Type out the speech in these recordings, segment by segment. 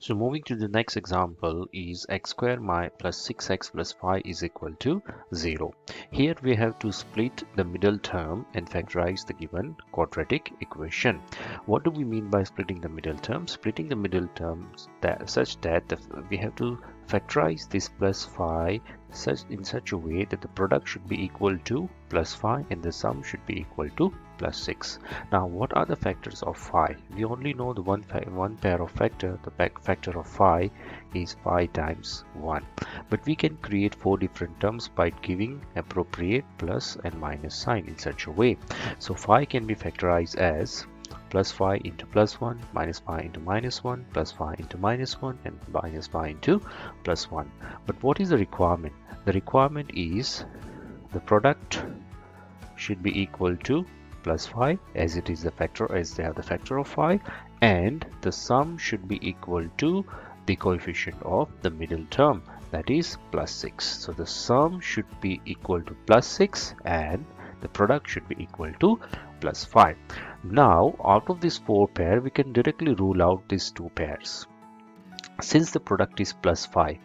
So moving to the next example is x square plus 6x plus 5 is equal to 0. Here we have to split the middle term and factorize the given quadratic equation. What do we mean by splitting the middle term? Splitting the middle terms such that we have to factorize this plus 5 in such a way that the product should be equal to plus 5 and the sum should be equal to plus 6. Now what are the factors of 5? We only know the one pair of factor. The factor of 5 is 5 times 1, but we can create 4 different terms by giving appropriate plus and minus sign in such a way. So 5 can be factorized as plus 5 into plus 1, minus 5 into minus 1, plus 5 into minus 1, and minus 5 into plus 1. But what is the requirement? The requirement is the product should be equal to plus 5 as it is the factor, as they are the factor of 5, and the sum should be equal to the coefficient of the middle term, that is plus 6. So the sum should be equal to plus 6 and the product should be equal to plus 5. Now out of this 4 pair we can directly rule out these 2 pairs. Since the product is plus 5,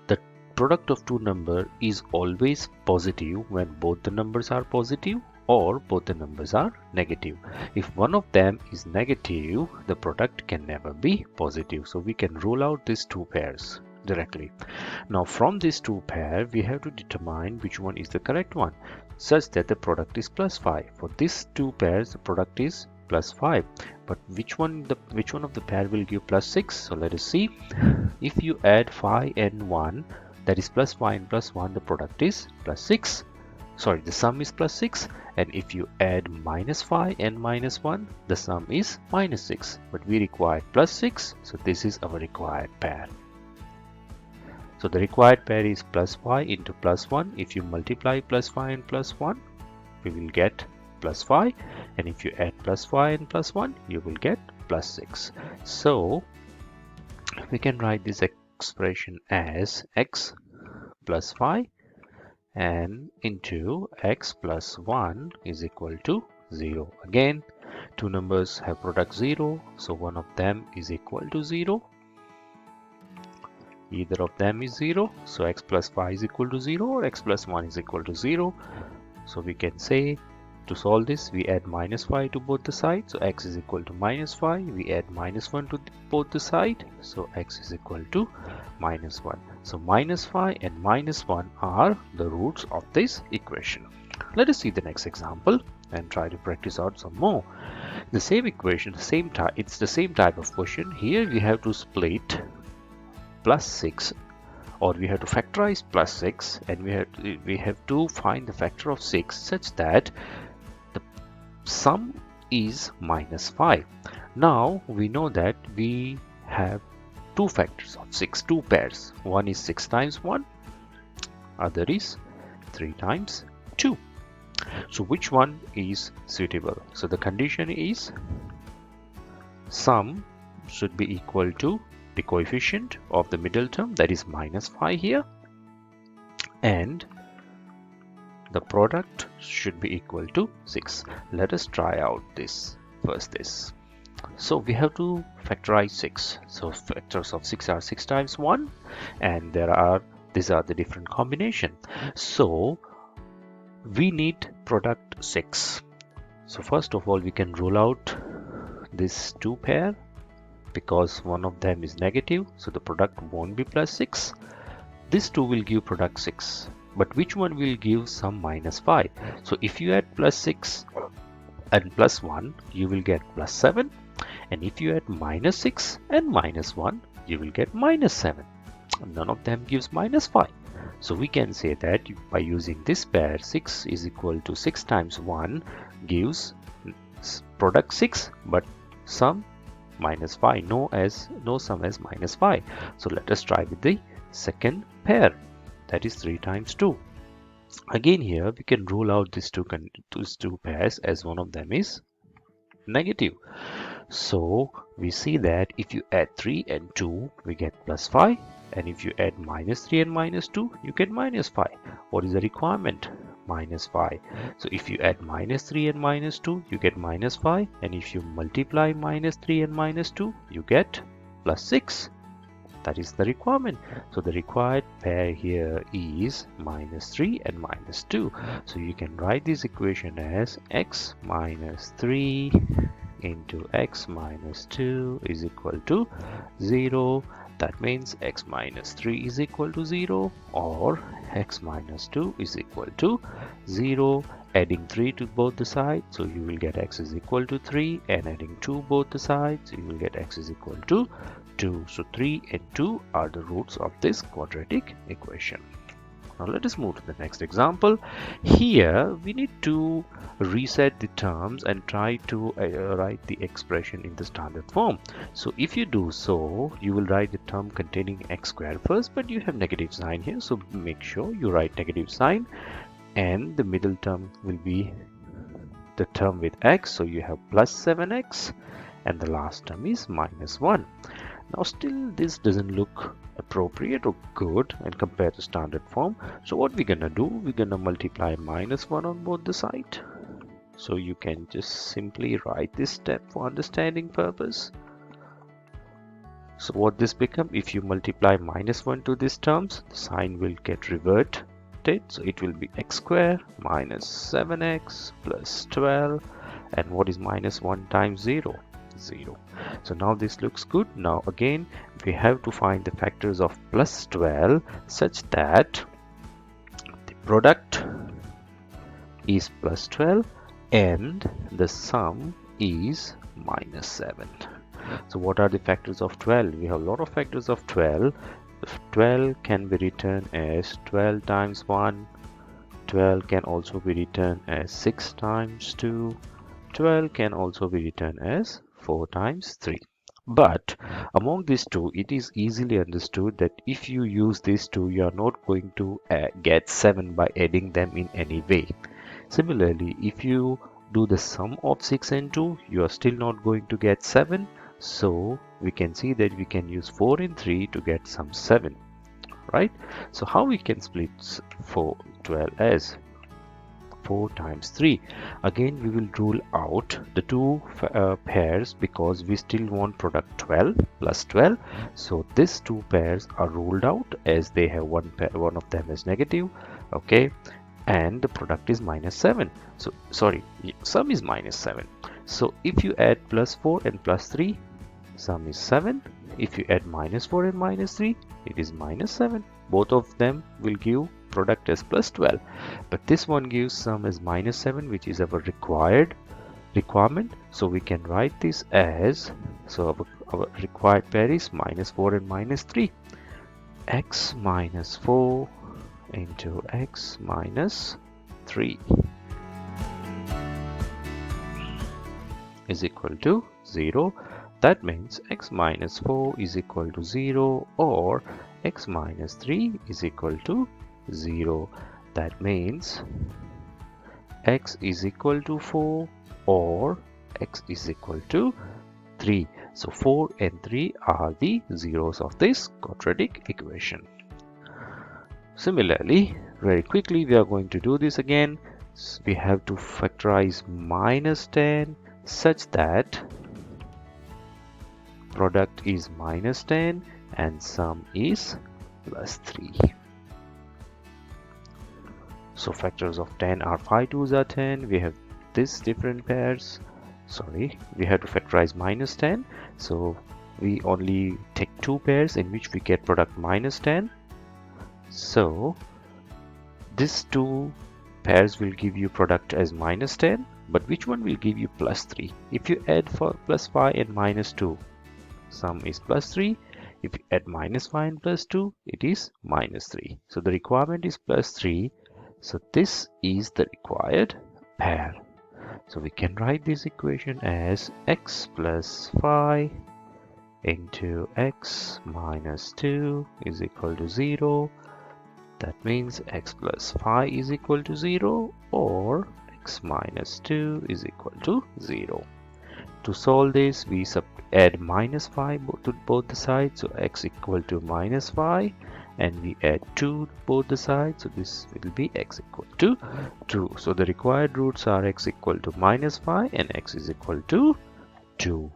the product of two numbers is always positive when both the numbers are positive or both the numbers are negative. If one of them is negative, the product can never be positive. So we can rule out these 2 pairs directly. Now from these 2 pairs we have to determine which one is the correct one, such that the product is plus 5. For these 2 pairs the product is plus 5, but which one of the pair will give plus 6? So let us see. If you add 5 and 1, that is plus 5 and plus 1, the product is plus 6. Sorry, the sum is plus 6. And if you add minus 5 and minus 1, the sum is minus 6. But we require plus 6, so this is our required pair. So the required pair is plus 5 into plus 1. If you multiply plus 5 and plus 1, we will get plus 5. And if you add plus 5 and plus 1, you will get plus 6. So we can write this expression as x plus 5 and into x plus 1 is equal to 0. Again, two numbers have product 0, so one of them is equal to 0. Either of them is 0, so x plus 5 is equal to 0 or x plus 1 is equal to 0. So we can say, to solve this, we add minus 5 to both the sides, so x is equal to minus 5. We add minus 1 to both the sides, so x is equal to minus 1. So minus 5 and minus 1 are the roots of this equation. Let us see the next example and try to practice out some more. The same equation, it's the same type of question. Here we have to split plus 6, or we have to factorize plus 6, and we have to find the factor of 6 such that the sum is minus 5. Now we know that we have 2 factors of 6, 2 pairs. One is 6 times 1, other is 3 times 2. So which one is suitable? So the condition is sum should be equal to the coefficient of the middle term, that is minus 5 here, and the product should be equal to 6. Let us try out this first. So we have to factorize 6. So factors of 6 are 6 times 1, and these are the different combination. So we need product 6. So first of all we can rule out this 2 pair because one of them is negative, so the product won't be plus 6. This 2 will give product 6, but which one will give sum minus 5? So if you add plus 6 and plus 1, you will get plus 7, and if you add minus 6 and minus 1, you will get minus 7. None of them gives minus 5. So we can say that by using this pair, 6 is equal to 6 times 1 gives product 6, but sum minus 5, no sum as minus 5. So let us try with the second pair, that is 3 times 2. Again here we can rule out these two pairs as one of them is negative. So we see that if you add 3 and 2 we get plus 5, and if you add minus 3 and minus 2 you get minus 5. What is the requirement? Minus 5. So if you add minus 3 and minus 2 you get minus 5, and if you multiply minus 3 and minus 2 you get plus 6. That is the requirement. So the required pair here is -3 and -2. So you can write this equation as x minus 3 into x minus 2 is equal to 0. That means x minus 3 is equal to 0, or x minus 2 is equal to 0. Adding 3 to both the sides, so you will get x is equal to 3, and adding 2 both the sides, you will get x is equal to 2. So 3 and 2 are the roots of this quadratic equation. Now let us move to the next example. Here we need to reset the terms and try to write the expression in the standard form. So if you do so, you will write the term containing x squared first, but you have negative sign here, so make sure you write negative sign, and the middle term will be the term with x, so you have plus 7x, and the last term is -1. Now still this doesn't look appropriate or good and compared to standard form. So what we're gonna do, we're gonna multiply -1 on both the side. So you can just simply write this step for understanding purpose. So what this become, if you multiply -1 to these terms, the sign will get reverted. So it will be x squared minus 7x plus 12, and what is -1 times 0? 0. So now this looks good. Now again we have to find the factors of plus 12 such that the product is plus 12 and the sum is -7. So what are the factors of 12? We have a lot of factors of 12. 12 can be written as 12 times 1. 12 can also be written as 6 times 2. 12 can also be written as 4 times 3. But among these two, it is easily understood that if you use these two, you are not going to get 7 by adding them in any way. Similarly, if you do the sum of 6 and 2, you are still not going to get 7. So we can see that we can use 4 and 3 to get some 7, right? So how we can split 12 as 4 times 3. Again we will rule out the two pairs because we still want product 12 plus 12. So these two pairs are ruled out as they have one of them is negative, okay, and the product is -7. So sorry, sum is -7. So if you add plus 4 and plus 3, sum is 7. If you add -4 and -3, it is -7. Both of them will give product as plus 12, but this one gives sum as -7, which is our requirement. So we can write this as, so our required pair is -4 and -3. X minus 4 into x minus 3 is equal to 0. That means x minus 4 is equal to 0, or x minus 3 is equal to 0. That means x is equal to 4 or x is equal to 3. So 4 and 3 are the zeros of this quadratic equation. Similarly, very quickly we are going to do this again. We have to factorize -10 such that product is -10 and sum is plus 3. So factors of 10 are 5 2s are 10. We have this different pairs. Sorry, we have to factorize -10. So we only take two pairs in which we get product -10. So these two pairs will give you product as -10, but which one will give you plus 3? If you add for plus 5 and -2, sum is plus 3. If you add -5 and plus 2, it is -3. So the requirement is plus 3. So this is the required pair. So we can write this equation as x plus 5 into x minus 2 is equal to 0. That means x plus 5 is equal to 0, or x minus 2 is equal to 0. To solve this, we add -5 to both the sides, so x equal to -5, and we add 2 to both the sides, so this will be x equal to 2. So the required roots are x equal to -5 and x is equal to 2.